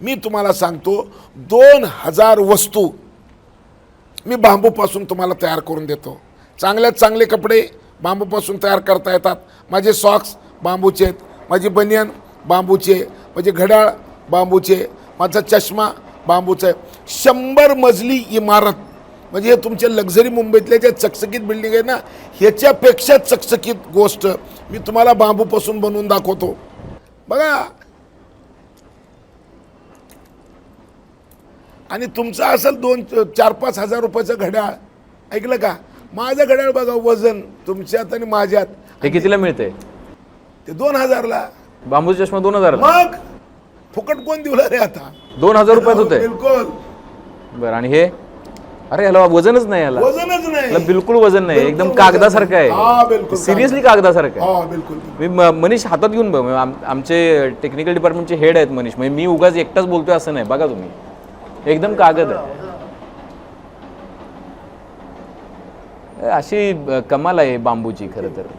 मी तुम्हाला सांगतो 2000 वस्तू मी बांबूपासून तुम्हाला तयार करून देतो. चांगल्यात चांगले कपडे बांबूपासून तयार करता येतात. माझे सॉक्स बांबूचे आहेत, माझी बनियान बांबूचे, माझे घड्याळ बांबूचे, माझा चष्मा बांबूचा आहे. 100 मजली इमारत म्हणजे हे तुमच्या लक्झरी मुंबईतल्या ज्या चकचकीत बिल्डिंग आहे ना ह्याच्यापेक्षा चकचकीत गोष्ट मी तुम्हाला बांबूपासून बनवून दाखवतो. बघा, आणि तुमचं असेल 2-4-5 हजार रुपयाचं घड्याळ, ऐकलं का? माझं घड्याळ बघा, वजन तुमच्यात आणि माझ्यात. हे कितीला मिळते? ते 2000ला. बांबूचा चष्मा 2000 ला? मग फुकट कोण दिवला रे आता? 2000 रुपयात होते. बिलकुल. बरं, आणि हे? अरे ह्याला वजनच नाही, याला वजनच नाही, बिलकुल वजन नाही, बिलकुल एकदम वजन कागदासारखं नाही. हा, आहे. बिलकुल सिरियसली कागदासारखं आहे. हा बिलकुल. मी मनीष हातात घेऊन बघ, आमचे टेक्निकल डिपार्टमेंटचे हेड आहेत मनीष, म्हणजे मी उगाच एकटाच बोलतोय असं नाही. बघा तुम्ही, एकदम कागद आहे. अशी कमाल आहे बांबूची खरं तर.